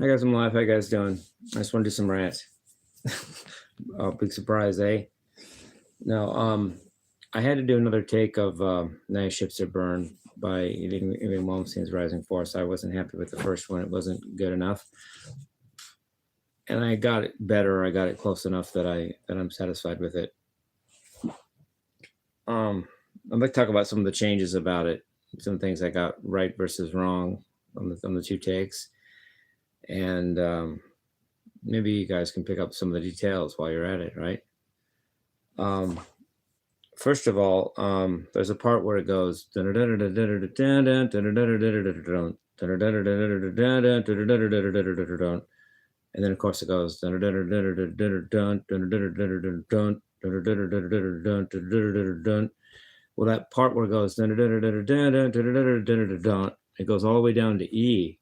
I got some life. How you guys doing? I just want to do some rants. Oh, big surprise, eh? No, I had to do another take of Night Ships Are Burned by Eating Malmsteen's Rising Force. I wasn't happy with the first one. It wasn't good enough. And I got it better. I got it close enough that I'm satisfied with it. I'd like to talk about some of the changes about it, some things I got right versus wrong on the two takes. And maybe you guys can pick up some of the details while you're at it, right? First of all, there's a part where it goes, and then of course it goes, well, that part where it goes, it goes all the way down to E.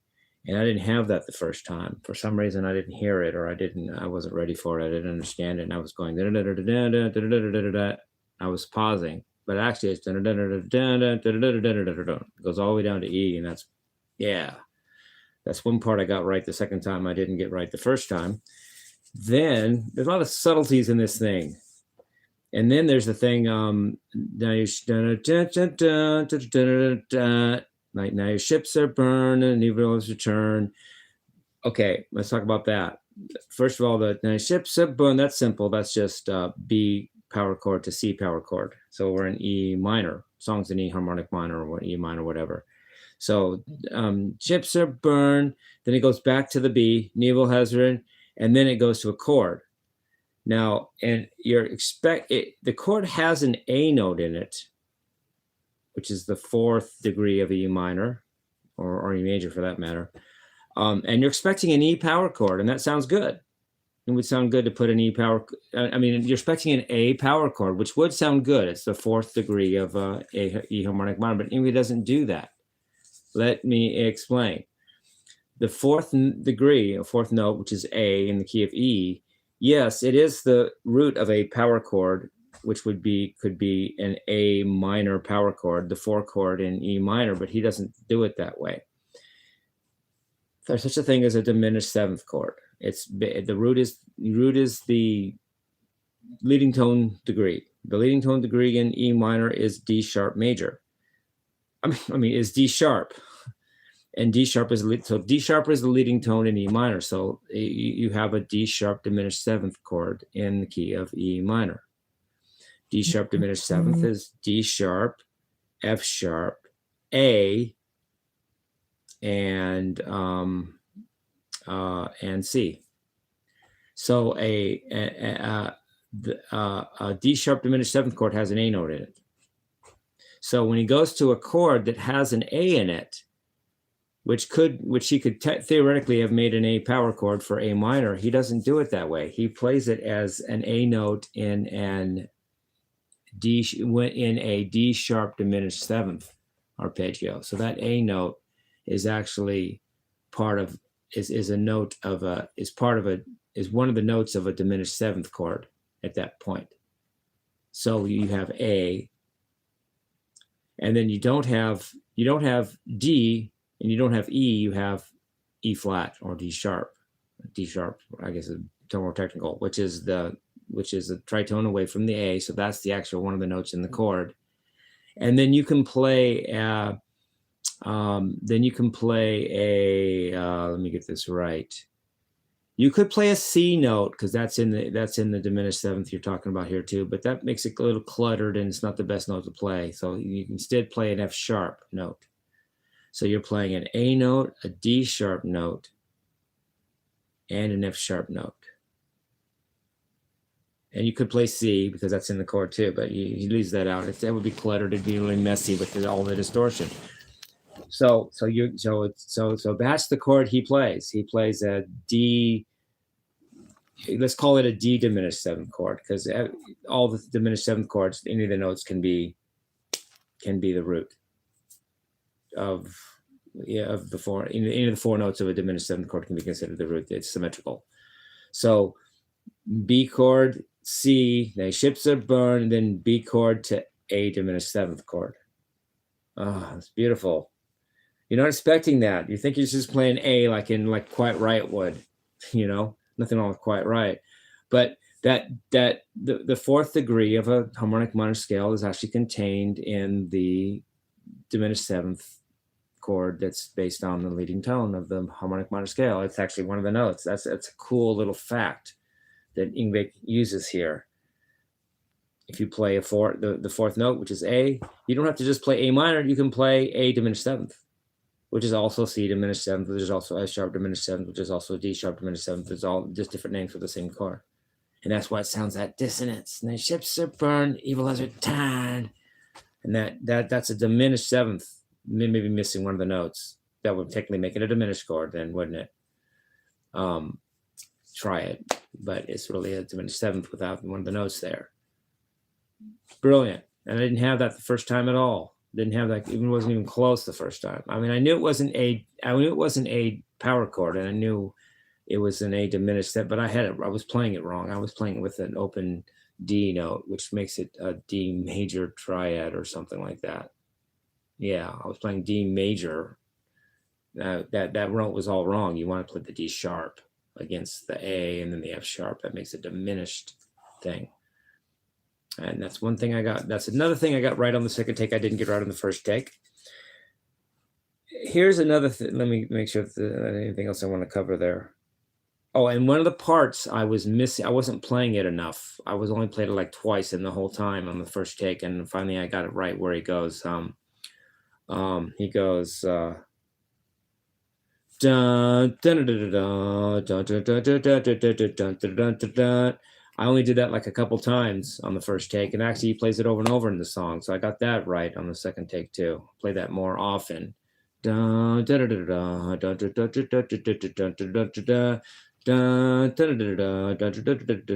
And I didn't have that the first time. For some reason, I didn't hear it, or I wasn't ready for it. I didn't understand it. And I was going, I was pausing, but actually it's, it goes all the way down to E. And that's one part I got right the second time. I didn't get right the first time. Then there's a lot of subtleties in this thing. And then there's the thing, now your ships are burned and evil is returned. Okay, let's talk about that. First of all, the ships are burned, that's simple. That's just B power chord to C power chord. So we're in E minor. Song's in E harmonic minor or E minor, whatever. So ships are burned, then it goes back to the B, Neville Hazard, and then it goes to a chord. Now, and the chord has an A note in it, which is the fourth degree of E minor, or E major for that matter. And you're expecting an E power chord, and that sounds good. It would sound good to put an E power. I mean, you're expecting an A power chord, which would sound good. It's the fourth degree of E harmonic minor, but it doesn't do that. Let me explain. The fourth degree, a fourth note, which is A in the key of E, yes, it is the root of a power chord, which could be an A minor power chord, the 4 chord in E minor, but he doesn't do it that way. There's such a thing as a diminished 7th chord. The root is the leading tone degree. The leading tone degree in E minor is D sharp major. I mean is D sharp, and D sharp is the leading tone in E minor. So you have a D sharp diminished 7th chord in the key of E minor. D sharp diminished 7th is D sharp, F sharp, A, and C. So a D sharp diminished 7th chord has an A note in it. So when he goes to a chord that has an A in it, which he could theoretically have made an A power chord for A minor, he doesn't do it that way. He plays it as an A note in a D sharp diminished 7th arpeggio. So that A note is actually one of the notes of a diminished 7th chord at that point. So you have A, and then you don't have D, and you don't have E, you have E flat or D sharp. D sharp, I guess, is more technical, which is a tritone away from the A. So that's the actual one of the notes in the chord. And then you can play let me get this right. You could play a C note, because that's in the diminished 7th you're talking about here too, but that makes it a little cluttered and it's not the best note to play. So you can instead play an F sharp note. So you're playing an A note, a D sharp note, and an F sharp note. And you could play C, because that's in the chord too, but he leaves that out. That would be cluttered. It'd be really messy with all the distortion. So that's the chord he plays. He plays a D. Let's call it a D diminished 7th chord, because all the diminished 7th chords, any of the notes can be the root of the 4. Any of the 4 notes of a diminished 7th chord can be considered the root. It's symmetrical. So B chord, C, the ships are burned, and then B chord to A diminished 7th chord. Oh, it's beautiful. You're not expecting that. You think you're just playing A like in like Quiet Riot would, nothing wrong with Quiet Riot. But the fourth degree of a harmonic minor scale is actually contained in the diminished seventh chord that's based on the leading tone of the harmonic minor scale. It's actually one of the notes. That's a cool little fact that Yngwie uses here. If you play the fourth note, which is A, you don't have to just play A minor. You can play A diminished seventh, which is also C diminished seventh, which is also F sharp diminished seventh, which is also D sharp diminished seventh. It's all just different names for the same chord. And that's why it sounds that dissonance. And the ships are burned, evil has returned. And that's a diminished seventh, maybe missing one of the notes. That would technically make it a diminished chord then, wouldn't it? Try it. But it's really a diminished seventh without one of the notes there. Brilliant. And I didn't have that the first time at all. Didn't have that, even wasn't even close the first time. I mean, I knew it wasn't a power chord, and I knew it was an A diminished set, but I was playing it wrong. I was playing it with an open D note, which makes it a D major triad or something like that. Yeah, I was playing D major. That note was all wrong. You want to play the D sharp against the A and then the F sharp. That makes a diminished thing. And that's one thing I got. That's another thing I got right on the second take. I didn't get right on the first take. Here's another thing. Let me make sure if there's anything else I want to cover there. Oh, and one of the parts I was missing, I wasn't playing it enough. I was only played it like twice in the whole time on the first take. And finally I got it right where he goes, he goes, dun, dun, dun, dun, dun, dun, dun, dun, dun, dun, dun, dun, dun, dun. I only did that like a couple times on the first take, and actually he plays it over and over in the song. So I got that right on the second take too. Play that more often. Dun, dun, dun, dun, dun, dun, dun, dun, dun, dun,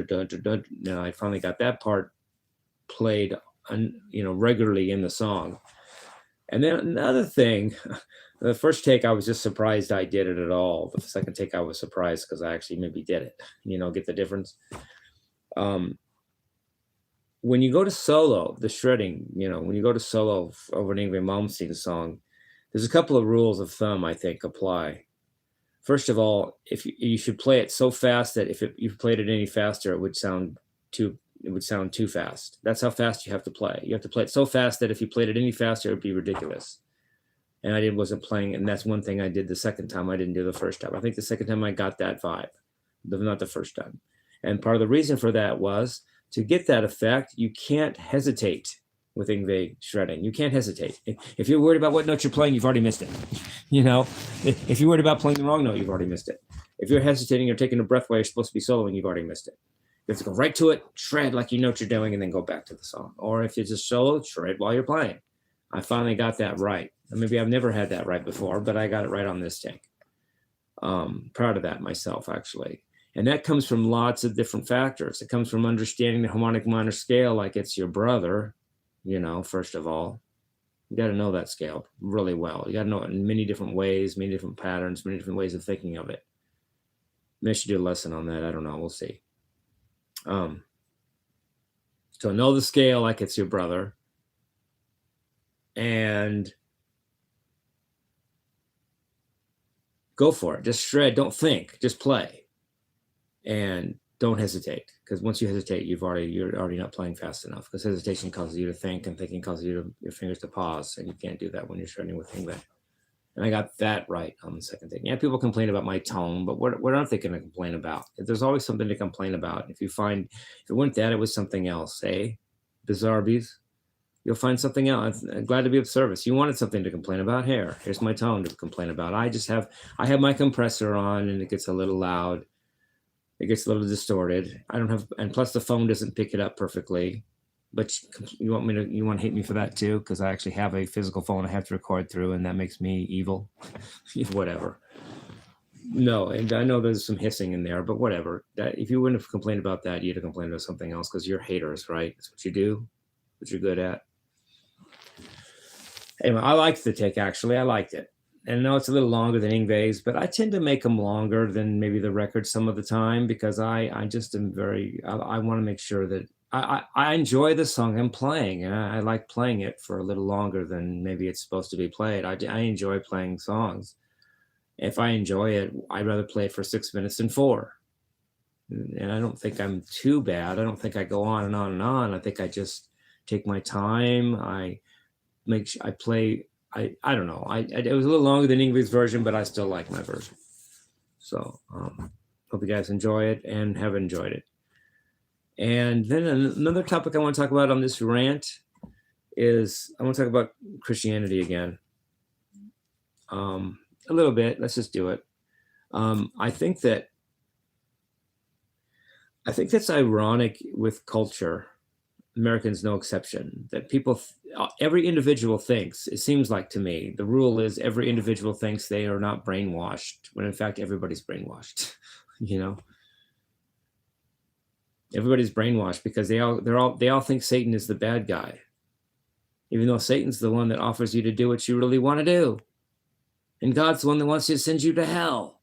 dun, dun, dun. Now I finally got that part played, regularly in the song. And then another thing, the first take, I was just surprised I did it at all. The second take, I was surprised because I actually maybe did it. Get the difference. When you go to solo, the shredding, when you go to solo over an Yngwie Malmsteen song, there's a couple of rules of thumb I think apply. First of all, if you should play it so fast that if you played it any faster, it would sound too fast. That's how fast you have to play. You have to play it so fast that if you played it any faster, it would be ridiculous. And wasn't playing, and that's one thing I did the second time. I didn't do the first time. I think the second time I got that vibe, not the first time. And part of the reason for that was to get that effect, you can't hesitate with Yngwie shredding. You can't hesitate. If you're worried about what note you're playing, you've already missed it. If you're worried about playing the wrong note, you've already missed it. If you're hesitating or taking a breath while you're supposed to be soloing, you've already missed it. You have to go right to it, shred like you know what you're doing, and then go back to the song. Or if it's a solo, shred while you're playing. I finally got that right. Maybe I've never had that right before, but I got it right on this take. Proud of that myself, actually. And that comes from lots of different factors. It comes from understanding the harmonic minor scale like it's your brother, first of all. You got to know that scale really well. You got to know it in many different ways, many different patterns, many different ways of thinking of it. Maybe I should do a lesson on that. I don't know. We'll see. So know the scale like it's your brother. And go for it. Just shred. Don't think. Just play. And don't hesitate, because once you hesitate, you're already not playing fast enough, because hesitation causes you to think, and thinking causes your fingers to pause, and you can't do that when you're shredding with Yngwie. And I got that right on the second thing. Yeah, people complain about my tone, but what aren't they going to complain about? There's always something to complain about. If it weren't that, it was something else, Bizarre bees. You'll find something else. I'm glad to be of service. You wanted something to complain about. Here's my tone to complain about. I have my compressor on, and it gets a little loud. It gets a little distorted. And plus the phone doesn't pick it up perfectly. But you want to hate me for that too? Because I actually have a physical phone I have to record through, and that makes me evil. Whatever. No, and I know there's some hissing in there, but whatever. If you wouldn't have complained about that, you'd have complained about something else, because you're haters, right? That's what you do. What you're good at. Anyway, I liked the take, actually. I liked it. And I know it's a little longer than Yngwie's, but I tend to make them longer than maybe the record some of the time, because I just am I want to make sure that I enjoy the song I'm playing, and I like playing it for a little longer than maybe it's supposed to be played. I enjoy playing songs. If I enjoy it, I'd rather play it for 6 minutes than four. And I don't think I'm too bad. I don't think I go on and on and on. I think I just take my time. I play. I don't know. It was a little longer than Ingrid's version, but I still like my version. So hope you guys enjoy it and have enjoyed it. And then another topic I want to talk about on this rant is I want to talk about Christianity again. A little bit. Let's just do it. I think that's ironic with culture. Americans no exception. That every individual thinks. It seems like to me the rule is every individual thinks they are not brainwashed, when in fact everybody's brainwashed. You know. Everybody's brainwashed because they all think Satan is the bad guy, even though Satan's the one that offers you to do what you really want to do, and God's the one that wants to send you to hell.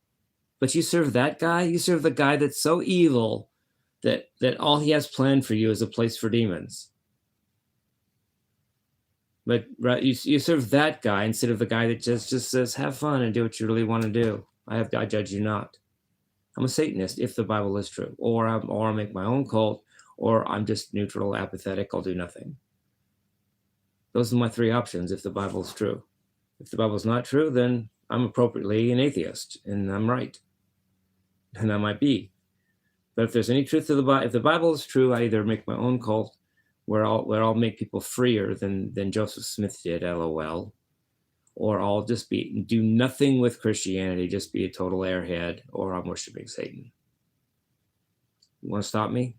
But you serve that guy. You serve the guy that's so evil that all he has planned for you is a place for demons. But right, you serve that guy instead of the guy that just says have fun and do what you really want to do. I judge you not. I'm a Satanist if the Bible is true, or I'll make my own cult, or I'm just neutral, apathetic, I'll do nothing. Those are my three options if the Bible is true. If the Bible is not true, then I'm appropriately an atheist, and I'm right. And I might be. But if there's any truth to the Bible, if the Bible is true, I either make my own cult where I'll make people freer than Joseph Smith did, LOL, or I'll just do nothing with Christianity, just be a total airhead, or I'm worshiping Satan. You want to stop me?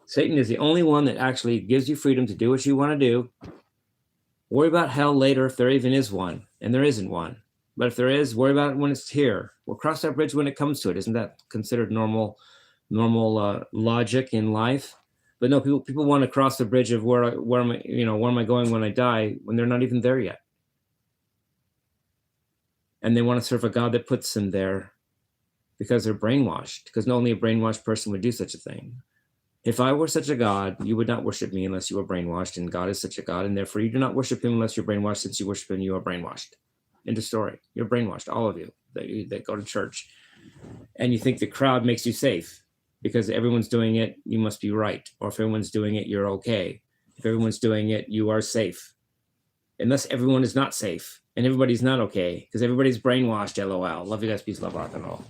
Satan is the only one that actually gives you freedom to do what you want to do. Worry about hell later if there even is one, and there isn't one. But if there is, worry about it when it's here. We'll cross that bridge when it comes to it. Isn't that considered normal logic in life? But no, people want to cross the bridge of where am I going when I die, when they're not even there yet. And they want to serve a God that puts them there because they're brainwashed, because only a brainwashed person would do such a thing. If I were such a God, you would not worship me unless you were brainwashed, and God is such a God, and therefore you do not worship him unless you're brainwashed. Since you worship him, you are brainwashed. End of story. You're brainwashed, all of you that go to church. And you think the crowd makes you safe. Because everyone's doing it, you must be right. Or if everyone's doing it, you're okay. If everyone's doing it, you are safe. Unless everyone is not safe. And everybody's not okay. Because everybody's brainwashed, LOL. Love you guys. Peace, love, rock and roll.